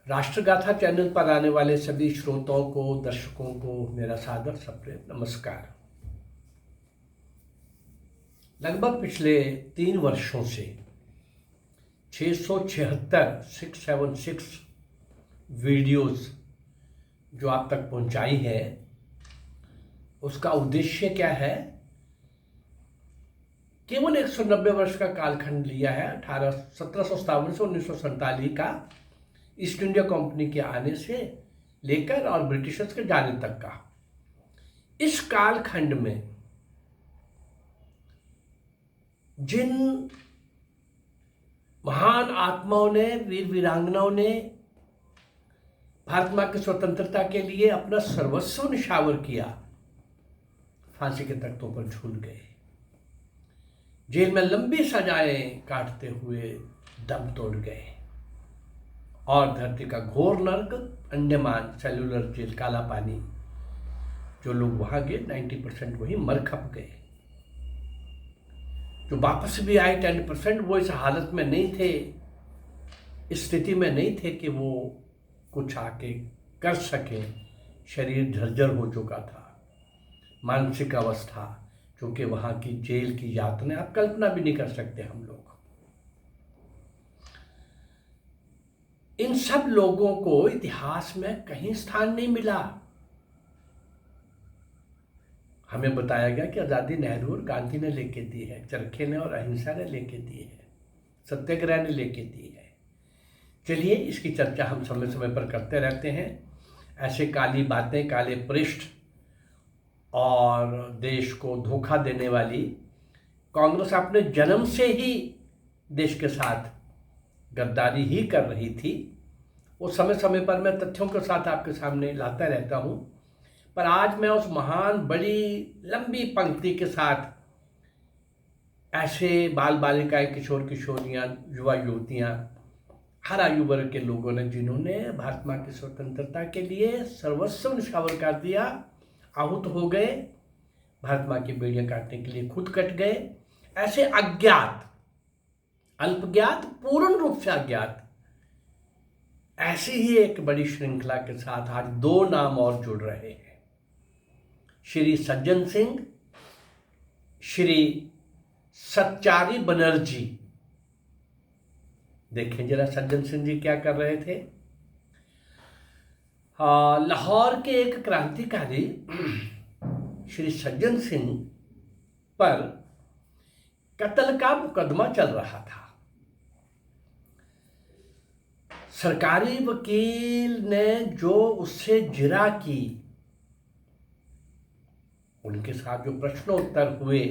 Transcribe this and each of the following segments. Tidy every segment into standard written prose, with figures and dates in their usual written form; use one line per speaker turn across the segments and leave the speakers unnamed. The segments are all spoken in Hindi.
राष्ट्रगाथा चैनल पर आने वाले सभी श्रोताओं को, दर्शकों को मेरा सादर सप्रेम नमस्कार। लगभग पिछले 3 वर्षों से 676 वीडियोस जो आप तक पहुंचाई है, उसका उद्देश्य क्या है? केवल 190 वर्ष का कालखंड लिया है, 1757 से 1947 का ईस्ट इंडिया कंपनी के आने से लेकर और ब्रिटिशर्स के जाने तक का। इस कालखंड में जिन महान आत्माओं ने, वीर वीरांगनाओं ने भारत मां की स्वतंत्रता के लिए अपना सर्वस्व निछावर किया, फांसी के तख्तों पर झूल गए, जेल में लंबी सजाएं काटते हुए दम तोड़ गए और धरती का घोर नर्क अंडमान सेलुलर जेल, काला पानी, जो लोग वहां गए 90% वही मर खप गए। जो वापस भी आए 10% वो इस हालत में नहीं थे, इस स्थिति में नहीं थे कि वो कुछ आके कर सकें। शरीर झरझर हो चुका था, मानसिक अवस्था, क्योंकि वहां की जेल की यातनाएं आप कल्पना भी नहीं कर सकते। हम लोग, इन सब लोगों को इतिहास में कहीं स्थान नहीं मिला। हमें बताया गया कि आज़ादी नेहरू और गांधी ने लेके दी है, चरखे ने और अहिंसा ने लेके दी है, सत्याग्रह ने लेके दी है। चलिए, इसकी चर्चा हम समय समय पर करते रहते हैं। ऐसे काली बातें, काले पृष्ठ और देश को धोखा देने वाली कांग्रेस अपने जन्म से ही देश के साथ गद्दारी ही कर रही थी। वो समय समय पर मैं तथ्यों के साथ आपके सामने लाता रहता हूँ, पर आज मैं उस महान बड़ी लंबी पंक्ति के साथ ऐसे बाल बालिकाएं, किशोर किशोरियाँ, युवा युवतियाँ, हर आयु वर्ग के लोगों ने, जिन्होंने भारत मां की स्वतंत्रता के लिए सर्वस्व निछावर कर दिया, आहूत हो गए, भारत मां की बेड़ियां काटने के लिए खुद कट गए। ऐसे अज्ञात, अल्पज्ञात, पूर्ण रूप से अज्ञात, ऐसी ही एक बड़ी श्रृंखला के साथ आज 2 नाम और जुड़ रहे हैं। श्री सज्जन सिंह, श्री सच्चारी बनर्जी। देखें जरा सज्जन सिंह जी क्या कर रहे थे। लाहौर के एक क्रांतिकारी श्री सज्जन सिंह पर कत्ल का मुकदमा चल रहा था। सरकारी वकील ने जो उससे जिरा की, उनके साथ जो प्रश्नोत्तर हुए,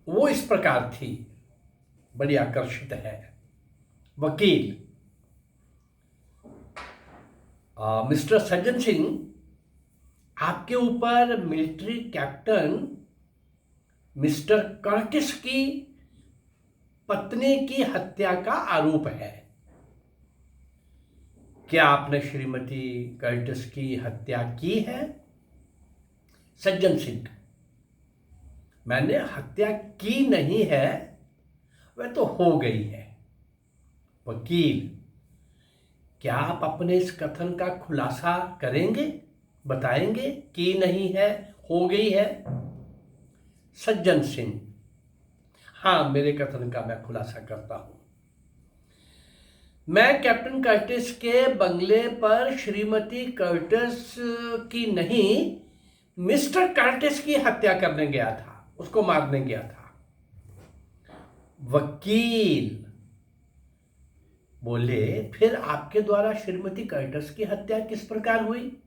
वो इस प्रकार थी, बड़ी आकर्षित है। वकील, मिस्टर सज्जन सिंह, आपके ऊपर मिलिट्री कैप्टन मिस्टर कर्टिस की पत्नी की हत्या का आरोप है। क्या आपने श्रीमती कर्टिस की हत्या की है? सज्जन सिंह, मैंने हत्या की नहीं है, वह तो हो गई है। वकील, क्या आप अपने इस कथन का खुलासा करेंगे, बताएंगे? की नहीं है, हो गई है? सज्जन सिंह, हाँ, मेरे कथन का मैं खुलासा करता हूं। मैं कैप्टन कर्टिस के बंगले पर श्रीमती कर्टिस की नहीं, मिस्टर कर्टिस की हत्या करने गया था, उसको मारने गया था। वकील बोले, फिर आपके द्वारा श्रीमती कर्टिस की हत्या किस प्रकार हुई?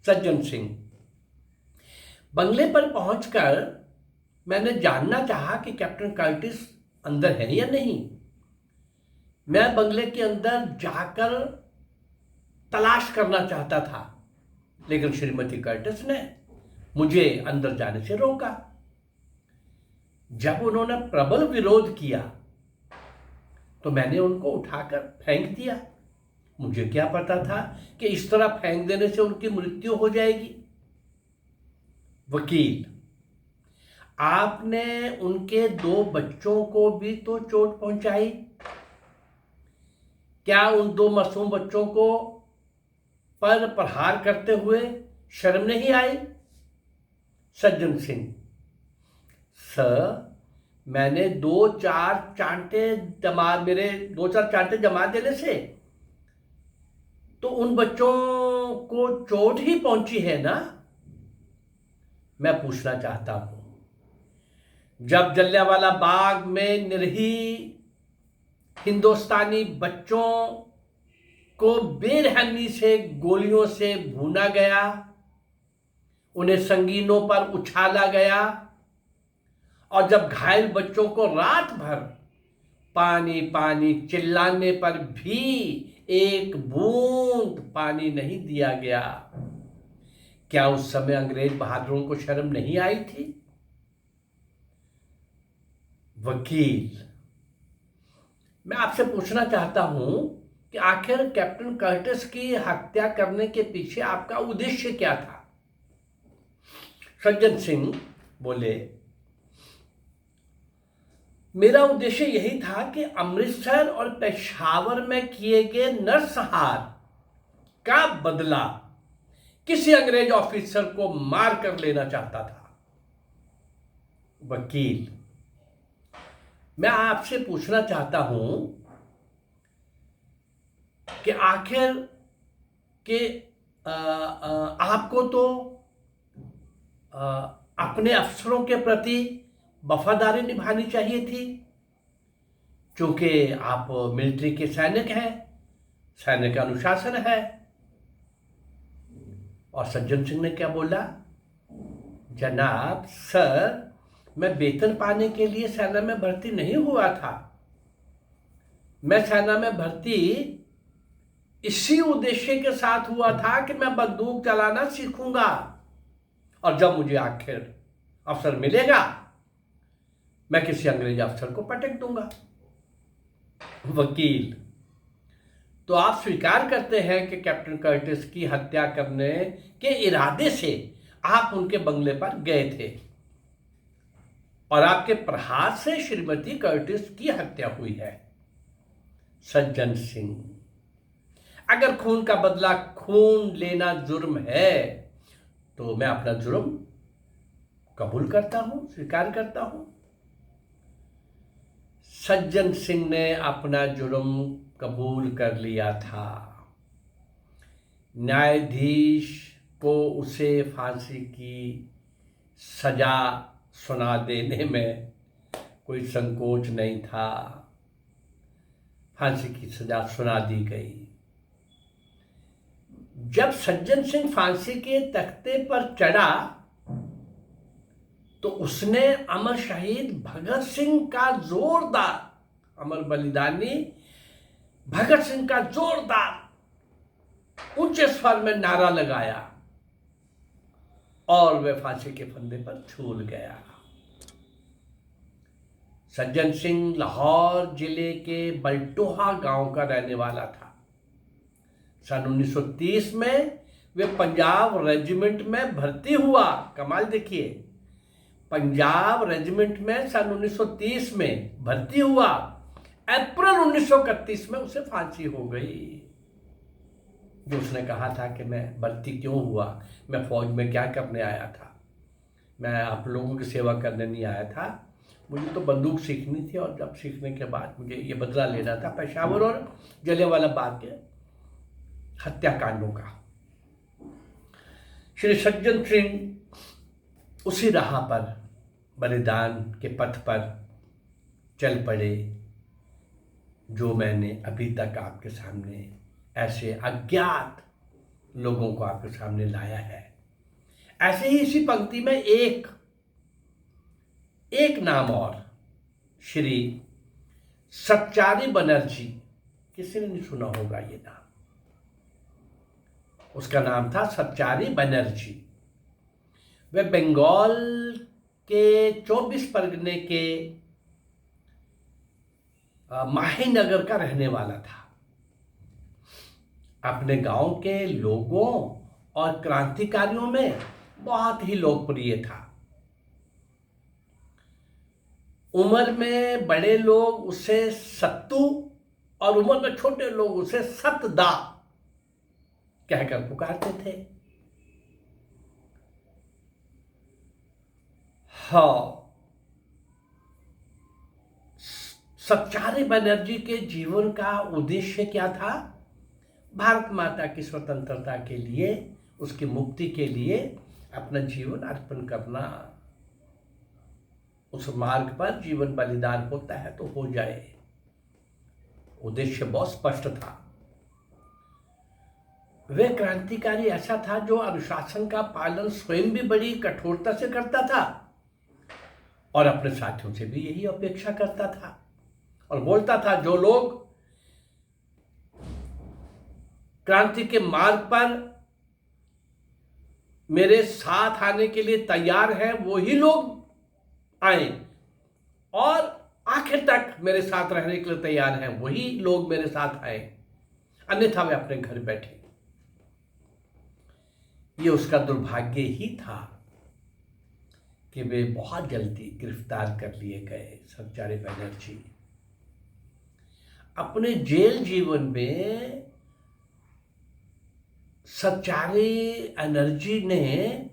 सज्जन सिंह, बंगले पर पहुंचकर मैंने जानना चाहा कि कैप्टन कर्टिस अंदर है या नहीं। मैं बंगले के अंदर जाकर तलाश करना चाहता था, लेकिन श्रीमती कर्टिस ने मुझे अंदर जाने से रोका। जब उन्होंने प्रबल विरोध किया तो मैंने उनको उठाकर फेंक दिया। मुझे क्या पता था कि इस तरह फेंक देने से उनकी मृत्यु हो जाएगी। वकील, आपने उनके 2 बच्चों को भी तो चोट पहुंचाई। क्या उन 2 मासूम बच्चों को पर प्रहार करते हुए शर्म नहीं आई? सज्जन सिंह: सर, मैंने 2-4 चांटे जमा देने से तो उन बच्चों को चोट ही पहुंची है ना। मैं पूछना चाहता हूं, जब जलियांवाला बाग में निरीह हिंदुस्तानी बच्चों को बेरहमी से गोलियों से भूना गया, उन्हें संगीनों पर उछाला गया, और जब घायल बच्चों को रात भर पानी पानी चिल्लाने पर भी एक बूंद पानी नहीं दिया गया, क्या उस समय अंग्रेज बहादुरों को शर्म नहीं आई थी? वकील: मैं आपसे पूछना चाहता हूं कि आखिर कैप्टन कर्टिस की हत्या करने के पीछे आपका उद्देश्य क्या था? सज्जन सिंह बोले: मेरा उद्देश्य यही था कि अमृतसर और पेशावर में किए गए नरसंहार का बदला किसी अंग्रेज ऑफिसर को मार कर लेना चाहता था। वकील: मैं आपसे पूछना चाहता हूं कि आखिर के आपको तो अपने अफसरों के प्रति वफादारी निभानी चाहिए थी, क्योंकि आप मिलिट्री के सैनिक हैं, सैनिक का अनुशासन है। और सज्जन सिंह ने क्या बोला? जनाब, सर, मैं वेतन पाने के लिए सेना में भर्ती नहीं हुआ था। मैं सेना में भर्ती इसी उद्देश्य के साथ हुआ था कि मैं बंदूक चलाना सीखूंगा, और जब मुझे आखिर अवसर मिलेगा मैं किसी अंग्रेज अफसर को पटक दूंगा। वकील: तो आप स्वीकार करते हैं कि कैप्टन कर्टिस की हत्या करने के इरादे से आप उनके बंगले पर गए थे और आपके प्रहार से श्रीमती कर्टिस की हत्या हुई है? सज्जन सिंह: अगर खून का बदला खून लेना जुर्म है तो मैं अपना जुर्म कबूल करता हूं, स्वीकार करता हूं। सज्जन सिंह ने अपना जुर्म कबूल कर लिया था। न्यायाधीश को उसे फांसी की सजा सुना देने में कोई संकोच नहीं था। फांसी की सजा सुना दी गई। जब सज्जन सिंह फांसी के तख्ते पर चढ़ा तो उसने अमर शहीद भगत सिंह का जोरदार, अमर बलिदानी भगत सिंह का जोरदार ऊंचे स्वर में नारा लगाया और वह फांसी के फंदे पर झूल गया। सज्जन सिंह लाहौर जिले के बल्टोहा गांव का रहने वाला था। सन 1930 में वे पंजाब रेजिमेंट में भर्ती हुआ। कमाल देखिए, पंजाब रेजिमेंट में सन 1930 में भर्ती हुआ। अप्रैल 1931 में उसे फांसी हो गई। जो उसने कहा था कि मैं भर्ती क्यों हुआ, मैं फौज में क्या करने आया था, मैं आप लोगों की सेवा करने नहीं आया था, मुझे तो बंदूक सीखनी थी, और जब सीखने के बाद मुझे ये बदला लेना था पेशावर और जलियांवाला बाग के हत्याकांडों का। श्री सज्जन सिंह उसी राह पर, बलिदान के पथ पर चल पड़े जो मैंने अभी तक आपके सामने ऐसे अज्ञात लोगों को आपके सामने लाया है। ऐसे ही इसी पंक्ति में एक नाम और, श्री सच्चारी बनर्जी, किसी ने नहीं सुना होगा ये नाम। उसका नाम था सच्चारी बनर्जी। वह बंगाल के 24 परगने के माहीनगर का रहने वाला था। अपने गांव के लोगों और क्रांतिकारियों में बहुत ही लोकप्रिय था। उम्र में बड़े लोग उसे सत्तू और उम्र में छोटे लोग उसे सतदा कहकर पुकारते थे। हाँ, सच्चारी बनर्जी के जीवन का उद्देश्य क्या था? भारत माता की स्वतंत्रता के लिए, उसकी मुक्ति के लिए अपना जीवन अर्पण करना। उस मार्ग पर जीवन बलिदान होता है तो हो जाए, उद्देश्य बहुत स्पष्ट था। वे क्रांतिकारी ऐसा था जो अनुशासन का पालन स्वयं भी बड़ी कठोरता से करता था और अपने साथियों से भी यही अपेक्षा करता था, और बोलता था जो लोग क्रांति के मार्ग पर मेरे साथ आने के लिए तैयार हैं वही लोग आए, और आखिर तक मेरे साथ रहने के लिए तैयार हैं वही लोग मेरे साथ आए, अन्यथा वे अपने घर बैठे। ये उसका दुर्भाग्य ही था कि वे बहुत जल्दी गिरफ्तार कर लिए गए। सच्चारी बनर्जी अपने जेल जीवन में सच्चारी बनर्जी ने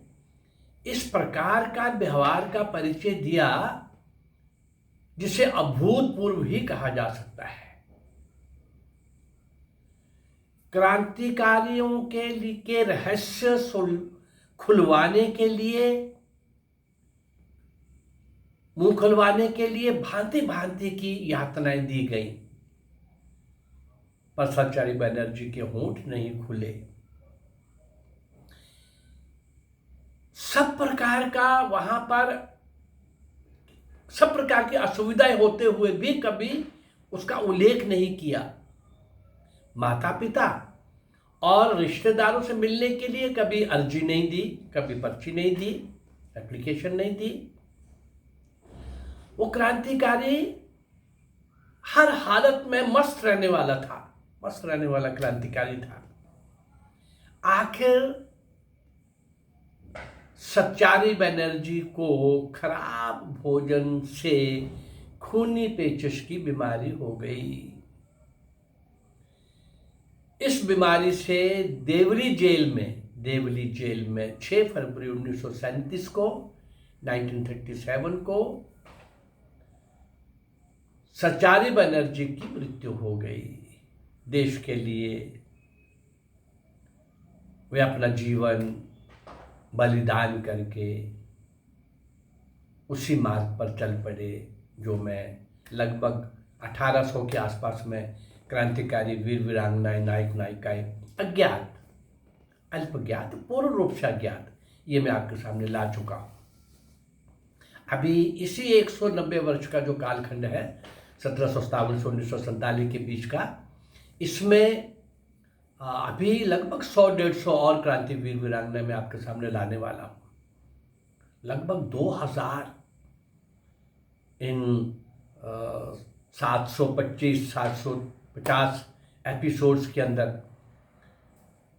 इस प्रकार का व्यवहार का परिचय दिया जिसे अभूतपूर्व ही कहा जा सकता है। क्रांतिकारियों के रहस्य खुलवाने के लिए, मुंह खुलवाने के लिए भांति भांति की यातनाएं दी गई, पर सच्चारी बनर्जी के होंठ नहीं खुले। सब प्रकार की असुविधाएं होते हुए भी कभी उसका उल्लेख नहीं किया। माता पिता और रिश्तेदारों से मिलने के लिए कभी अर्जी नहीं दी, कभी पर्ची नहीं दी, एप्लीकेशन नहीं दी। वो क्रांतिकारी हर हालत में मस्त रहने वाला था, मस्त रहने वाला क्रांतिकारी था। आखिर सच्चारी बनर्जी को खराब भोजन से खूनी पेचिश की बीमारी हो गई। इस बीमारी से देवली जेल में 6 फरवरी 1937 को 1937 को सच्चारी बनर्जी की मृत्यु हो गई। देश के लिए वे अपना जीवन बलिदान करके उसी मार्ग पर चल पड़े जो मैं लगभग 1800 के आसपास में क्रांतिकारी वीर वीरांगनाएं, नायक नायिकाएं अज्ञात, अल्पज्ञात, पूर्ण रूप से अज्ञात, ये मैं आपके सामने ला चुका हूँ। अभी इसी 190 वर्ष का जो कालखंड है 1757 से 1947 के बीच का, इसमें अभी लगभग 100-150 और क्रांति वीर वीरांगना मैं आपके सामने लाने वाला हूँ। लगभग 2000 इन 725-750 एपिसोड्स के अंदर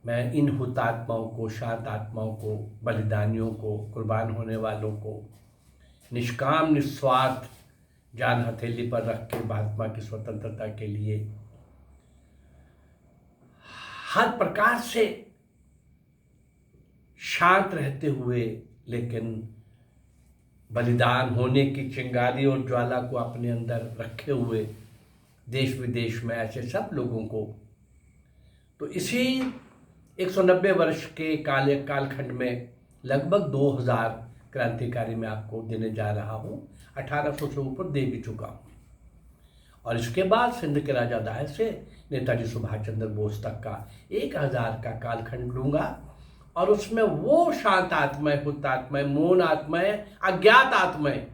मैं इन हुतात्माओं को, शांत आत्माओं को, बलिदानियों को, कुर्बान होने वालों को, निष्काम निस्वार्थ जान हथेली पर रख के महात्मा की स्वतंत्रता के लिए हर प्रकार से शांत रहते हुए लेकिन बलिदान होने की चिंगारी और ज्वाला को अपने अंदर रखे हुए देश विदेश में ऐसे सब लोगों को, तो इसी 190 वर्ष के कालखंड में लगभग 2000 क्रांतिकारी मैं आपको देने जा रहा हूँ। 1800 से ऊपर दे भी चुका हूँ, और इसके बाद सिंध के राजा दाहिर से नेताजी सुभाष चंद्र बोस तक का 1000 का कालखंड लूँगा, और उसमें वो शांत आत्माएं, हुतात्माएं, मौन आत्माएं, अज्ञात आत्माएं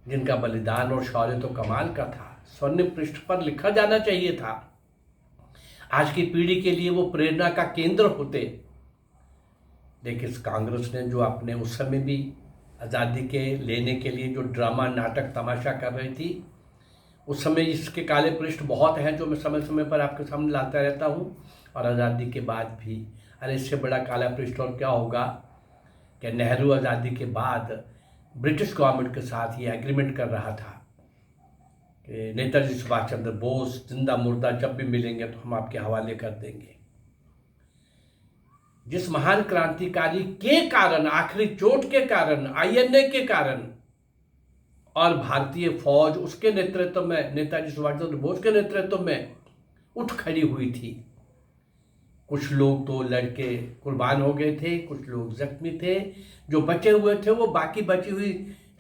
जिनका बलिदान और शौर्य तो कमाल का था, स्वर्ण पृष्ठ पर लिखा जाना चाहिए था। आज की पीढ़ी के लिए वो प्रेरणा का केंद्र होते। लेकिन कांग्रेस ने जो अपने उस समय भी आज़ादी के लेने के लिए जो ड्रामा, नाटक, तमाशा कर रही थी, उस समय इसके काले पृष्ठ बहुत हैं जो मैं समय समय पर आपके सामने लाता रहता हूँ, और आज़ादी के बाद भी। अरे इससे बड़ा काला पृष्ठ और क्या होगा कि नेहरू आज़ादी के बाद ब्रिटिश गवर्नमेंट के साथ ये एग्रीमेंट कर रहा था कि नेताजी सुभाष चंद्र बोस जिंदा मुर्दा जब भी मिलेंगे तो हम आपके हवाले कर देंगे। जिस महान क्रांतिकारी के कारण, आखिरी चोट के कारण, आईएनए के कारण और भारतीय फौज उसके नेतृत्व में, नेताजी सुभाष चंद्र बोस के नेतृत्व में उठ खड़ी हुई थी। कुछ लोग तो लड़के कुर्बान हो गए थे, कुछ लोग जख्मी थे, जो बचे हुए थे वो बाकी बची हुई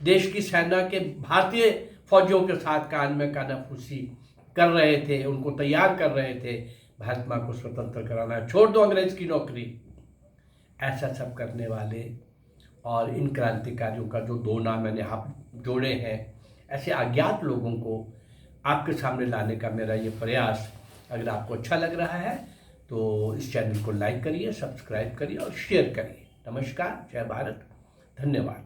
देश की सेना के भारतीय फौजियों के साथ कान में कानाफूसी कर रहे थे, उनको तैयार कर रहे थे, भारत माँ को स्वतंत्र कराना, छोड़ दो अंग्रेज की नौकरी। ऐसा सब करने वाले और इन क्रांतिकारियों का जो दो नाम मैंने आप जोड़े हैं, ऐसे अज्ञात लोगों को आपके सामने लाने का मेरा ये प्रयास, अगर आपको अच्छा लग रहा है तो इस चैनल को लाइक करिए, सब्सक्राइब करिए और शेयर करिए। नमस्कार, जय भारत, धन्यवाद।